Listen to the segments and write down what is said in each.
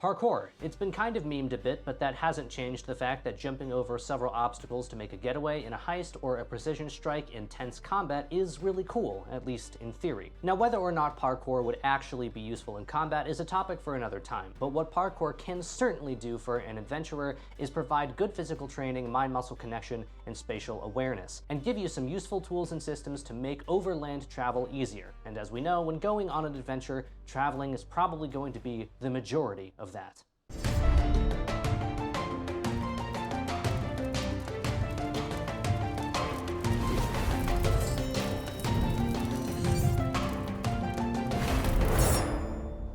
Parkour. It's been kind of memed a bit, but that hasn't changed the fact that jumping over several obstacles to make a getaway in a heist or a precision strike in tense combat is really cool, at least in theory. Now, whether or not parkour would actually be useful in combat is a topic for another time, but what parkour can certainly do for an adventurer is provide good physical training, mind-muscle connection, and spatial awareness, and give you some useful tools and systems to make overland travel easier. And as we know, when going on an adventure, traveling is probably going to be the majority of that.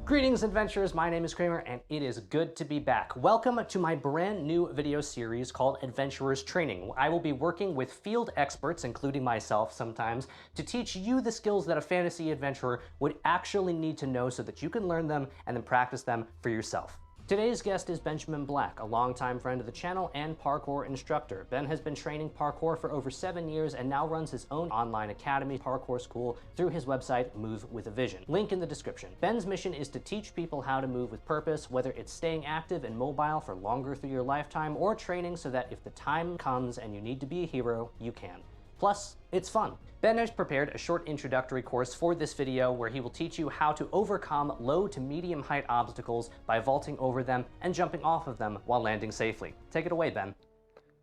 Greetings, adventurers. My name is Kramer, and it is good to be back. Welcome to my brand new video series called Adventurers Training. I will be working with field experts, including myself sometimes, to teach you the skills that a fantasy adventurer would actually need to know so that you can learn them and then practice them for yourself. Today's guest is Benjamin Black, a longtime friend of the channel and parkour instructor. Ben has been training parkour for over 7 years and now runs his own online academy, Parkour School, through his website, Move With a Vision. Link in the description. Ben's mission is to teach people how to move with purpose, whether it's staying active and mobile for longer through your lifetime or training so that if the time comes and you need to be a hero, you can. Plus, it's fun. Ben has prepared a short introductory course for this video where he will teach you how to overcome low to medium height obstacles by vaulting over them and jumping off of them while landing safely. Take it away, Ben.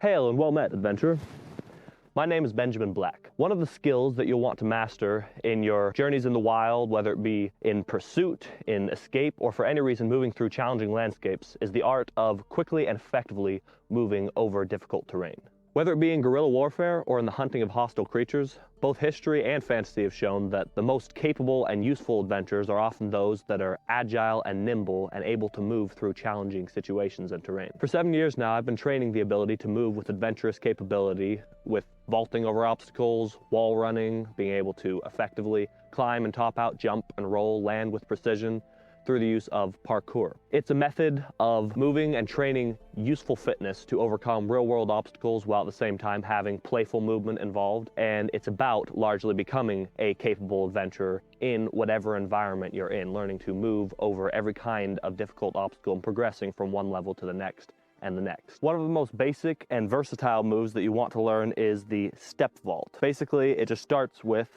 Hail and well met, adventurer. My name is Benjamin Black. One of the skills that you'll want to master in your journeys in the wild, whether it be in pursuit, in escape, or for any reason moving through challenging landscapes, is the art of quickly and effectively moving over difficult terrain. Whether it be in guerrilla warfare or in the hunting of hostile creatures, both history and fantasy have shown that the most capable and useful adventurers are often those that are agile and nimble and able to move through challenging situations and terrain. For 7 years now, I've been training the ability to move with adventurous capability, with vaulting over obstacles, wall running, being able to effectively climb and top out, jump and roll, land with precision, through the use of parkour. It's a method of moving and training useful fitness to overcome real-world obstacles while at the same time having playful movement involved, and it's about largely becoming a capable adventurer in whatever environment you're in, learning to move over every kind of difficult obstacle and progressing from one level to the next and the next. One of the most basic and versatile moves that you want to learn is the step vault. Basically, it just starts with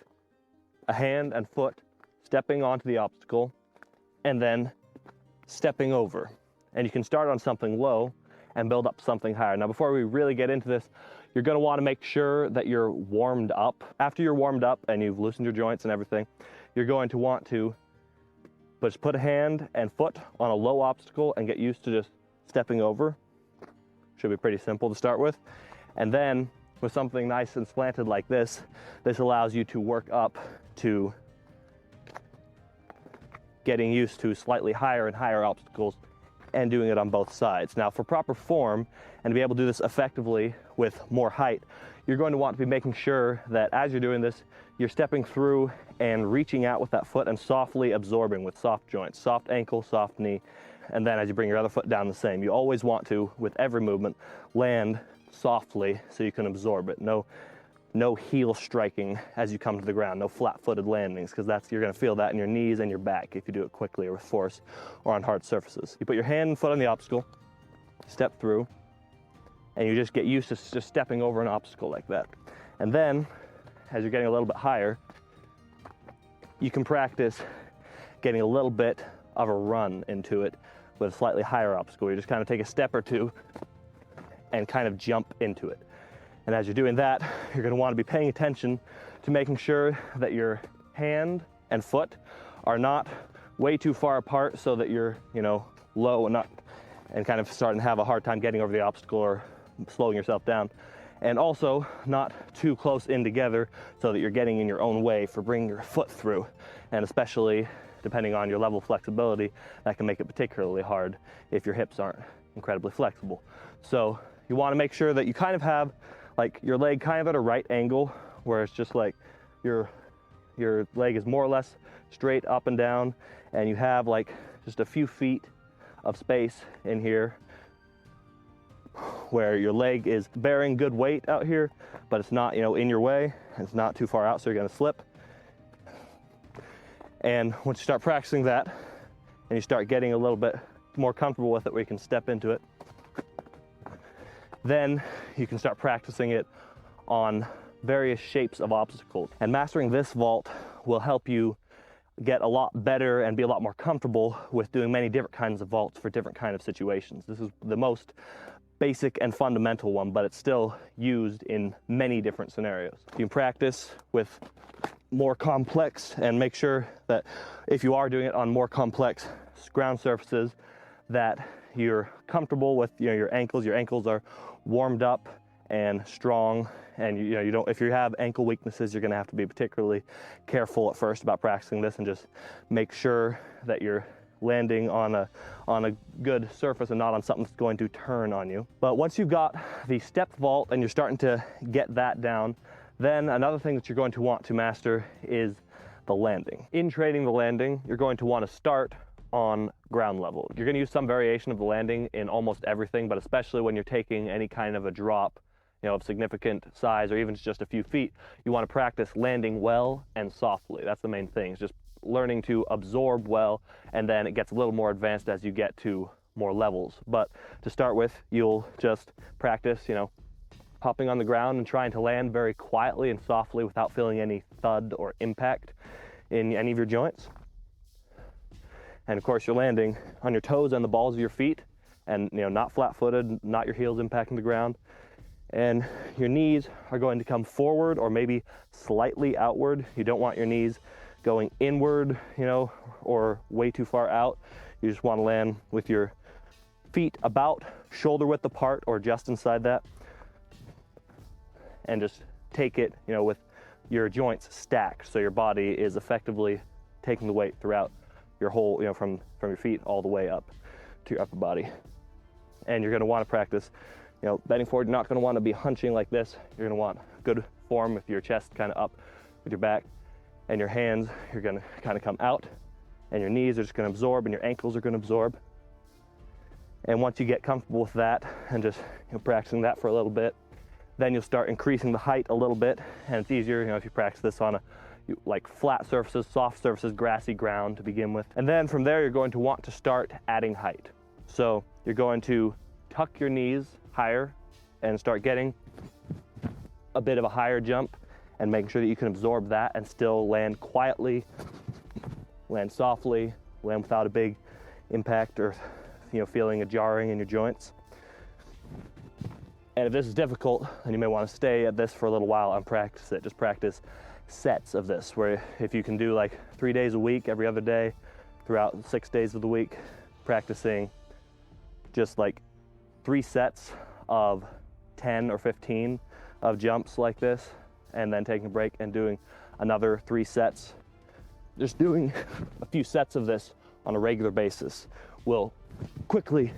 a hand and foot stepping onto the obstacle and then stepping over. And you can start on something low and build up something higher. Now, before we really get into this, you're gonna wanna make sure that you're warmed up. After you're warmed up and you've loosened your joints and everything, you're going to want to just put a hand and foot on a low obstacle and get used to just stepping over. Should be pretty simple to start with. And then with something nice and slanted like this, this allows you to work up to getting used to slightly higher and higher obstacles and doing it on both sides. Now, for proper form and to be able to do this effectively with more height, you're going to want to be making sure that as you're doing this, you're stepping through and reaching out with that foot and softly absorbing with soft joints, soft ankle, soft knee, and then as you bring your other foot down, the same. You always want to, with every movement, land softly so you can absorb it. No heel striking as you come to the ground, no flat-footed landings, because you're going to feel that in your knees and your back if you do it quickly or with force or on hard surfaces. You put your hand and foot on the obstacle, step through, and you just get used to just stepping over an obstacle like that. And then, as you're getting a little bit higher, you can practice getting a little bit of a run into it with a slightly higher obstacle. You just kind of take a step or two and kind of jump into it. And as you're doing that, you're going to want to be paying attention to making sure that your hand and foot are not way too far apart so that you're, low and kind of starting to have a hard time getting over the obstacle or slowing yourself down. And also not too close in together so that you're getting in your own way for bringing your foot through. And especially depending on your level of flexibility, that can make it particularly hard if your hips aren't incredibly flexible. So you want to make sure that you kind of have like your leg kind of at a right angle, where it's just like your leg is more or less straight up and down, and you have like just a few feet of space in here where your leg is bearing good weight out here, but it's not, in your way, and it's not too far out, so you're gonna slip. And once you start practicing that, and you start getting a little bit more comfortable with it where you can step into it, then you can start practicing it on various shapes of obstacles. And mastering this vault will help you get a lot better and be a lot more comfortable with doing many different kinds of vaults for different kind of situations. This is the most basic and fundamental one, but it's still used in many different scenarios. You can practice with more complex and make sure that if you are doing it on more complex ground surfaces that you're comfortable with, your ankles are warmed up and strong, and you don't, if you have ankle weaknesses, you're going to have to be particularly careful at first about practicing this, and just make sure that you're landing on a good surface and not on something that's going to turn on you. But once you've got the step vault and you're starting to get that down, then another thing that you're going to want to master is the landing. In training the landing, you're going to want to start on ground level. You're going to use some variation of the landing in almost everything, but especially when you're taking any kind of a drop, of significant size, or even just a few feet, you want to practice landing well and softly. That's the main thing. It's just learning to absorb well, and then it gets a little more advanced as you get to more levels. But to start with, you'll just practice, hopping on the ground and trying to land very quietly and softly without feeling any thud or impact in any of your joints. And of course, you're landing on your toes and the balls of your feet, and not flat-footed, not your heels impacting the ground. And your knees are going to come forward or maybe slightly outward. You don't want your knees going inward, or way too far out. You just want to land with your feet about shoulder width apart or just inside that. And just take it, with your joints stacked, so your body is effectively taking the weight throughout your whole, from your feet all the way up to your upper body. And you're going to want to practice bending forward. You're not going to want to be hunching like this. You're going to want good form with your chest kind of up with your back, and your hands, you're going to kind of come out, and your knees are just going to absorb, and your ankles are going to absorb. And once you get comfortable with that and just practicing that for a little bit, then you'll start increasing the height a little bit. And it's easier, if you practice this on like flat surfaces, soft surfaces, grassy ground to begin with. And then from there, you're going to want to start adding height. So you're going to tuck your knees higher and start getting a bit of a higher jump, and making sure that you can absorb that and still land quietly, land softly, land without a big impact or feeling a jarring in your joints. And if this is difficult, then you may want to stay at this for a little while and practice it. Just practice sets of this, where if you can do like 3 days a week, every other day, throughout 6 days of the week, practicing just like 3 sets of 10 or 15 of jumps like this, and then taking a break and doing another 3 sets. Just doing a few sets of this on a regular basis will quickly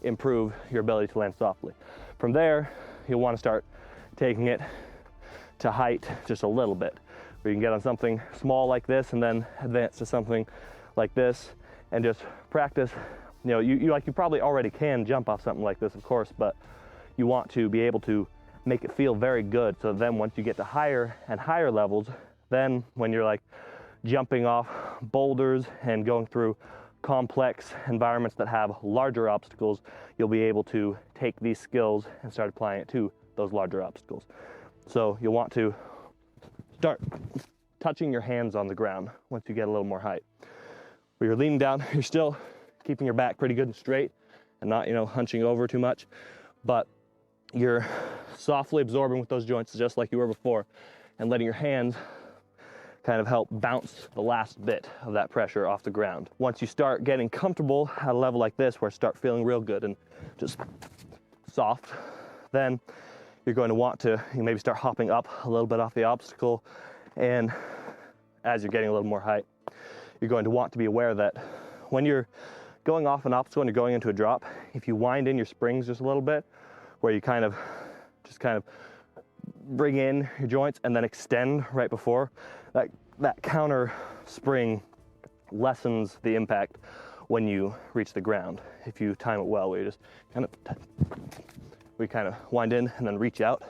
improve your ability to land softly. From there, you'll want to start taking it to height just a little bit, where you can get on something small like this and then advance to something like this, and just practice. You probably already can jump off something like this, of course, but you want to be able to make it feel very good. So then once you get to higher and higher levels, then when you're like jumping off boulders and going through complex environments that have larger obstacles, you'll be able to take these skills and start applying it to those larger obstacles. So you'll want to start touching your hands on the ground once you get a little more height. Where you're leaning down, you're still keeping your back pretty good and straight and not, hunching over too much, but you're softly absorbing with those joints just like you were before, and letting your hands kind of help bounce the last bit of that pressure off the ground. Once you start getting comfortable at a level like this, where it start feeling real good and just soft, then you're going to want to maybe start hopping up a little bit off the obstacle. And as you're getting a little more height, you're going to want to be aware that when you're going off an obstacle and you're going into a drop, if you wind in your springs just a little bit, where you kind of bring in your joints and then extend right before, that counter spring lessens the impact when you reach the ground. If you time it well, where you just kind of wind in and then reach out,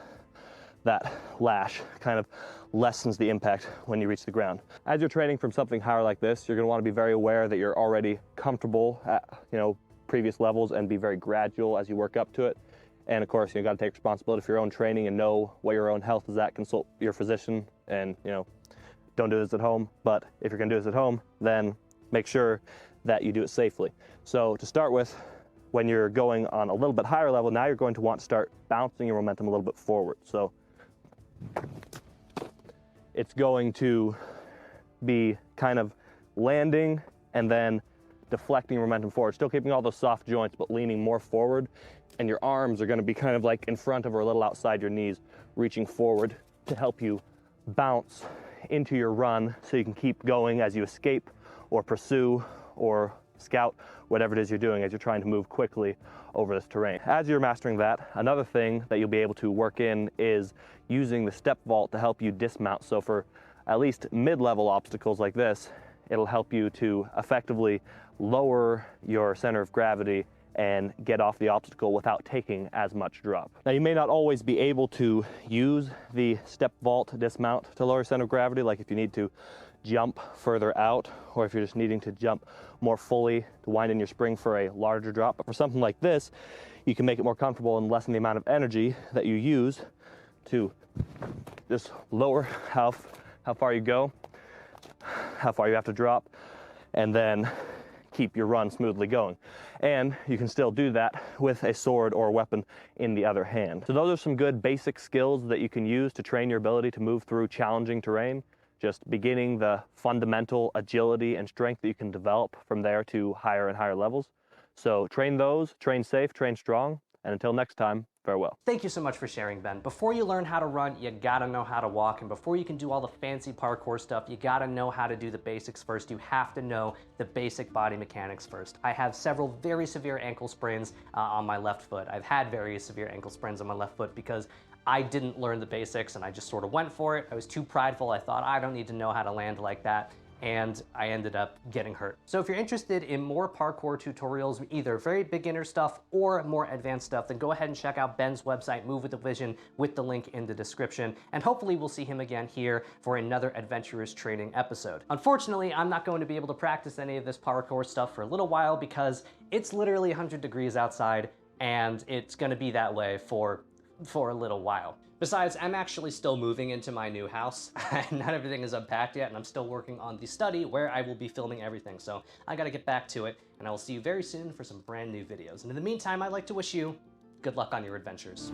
that lash kind of lessens the impact when you reach the ground. As you're training from something higher like this, you're going to want to be very aware that you're already comfortable at, previous levels and be very gradual as you work up to it. And of course, you got to take responsibility for your own training and know what your own health is at. Consult your physician, and don't do this at home. But if you're going to do this at home, then make sure that you do it safely. So to start with, when you're going on a little bit higher level, now you're going to want to start bouncing your momentum a little bit forward. So it's going to be kind of landing and then deflecting your momentum forward, still keeping all those soft joints, but leaning more forward. And your arms are going to be kind of like in front of or a little outside your knees, reaching forward to help you bounce into your run so you can keep going as you escape or pursue or scout, whatever it is you're doing as you're trying to move quickly over this terrain. As you're mastering that, another thing that you'll be able to work in is using the step vault to help you dismount. So for at least mid-level obstacles like this, it'll help you to effectively lower your center of gravity and get off the obstacle without taking as much drop. Now, you may not always be able to use the step vault dismount to lower center of gravity, like if you need to jump further out, or if you're just needing to jump more fully to wind in your spring for a larger drop. But for something like this, you can make it more comfortable and lessen the amount of energy that you use to just lower how far you go, how far you have to drop, and then keep your run smoothly going. And you can still do that with a sword or a weapon in the other hand. So those are some good basic skills that you can use to train your ability to move through challenging terrain, just beginning the fundamental agility and strength that you can develop from there to higher and higher levels. So train those, train safe, train strong, and until next time, farewell. Thank you so much for sharing, Ben. Before you learn how to run, you gotta know how to walk, and before you can do all the fancy parkour stuff, you gotta know how to do the basics first. You have to know the basic body mechanics first. I have several very severe ankle sprains on my left foot. I've had very severe ankle sprains on my left foot because I didn't learn the basics and I just sort of went for it. I was too prideful. I thought I don't need to know how to land like that, and I ended up getting hurt. So if you're interested in more parkour tutorials, either very beginner stuff or more advanced stuff, then go ahead and check out Ben's website, Move with a Vision, with the link in the description. And hopefully we'll see him again here for another adventurous training episode. Unfortunately, I'm not going to be able to practice any of this parkour stuff for a little while because it's literally 100 degrees outside, and it's gonna be that way for a little while. Besides, I'm actually still moving into my new house. Not everything is unpacked yet, and I'm still working on the study where I will be filming everything. So I gotta get back to it, and I will see you very soon for some brand new videos. And in the meantime, I'd like to wish you good luck on your adventures.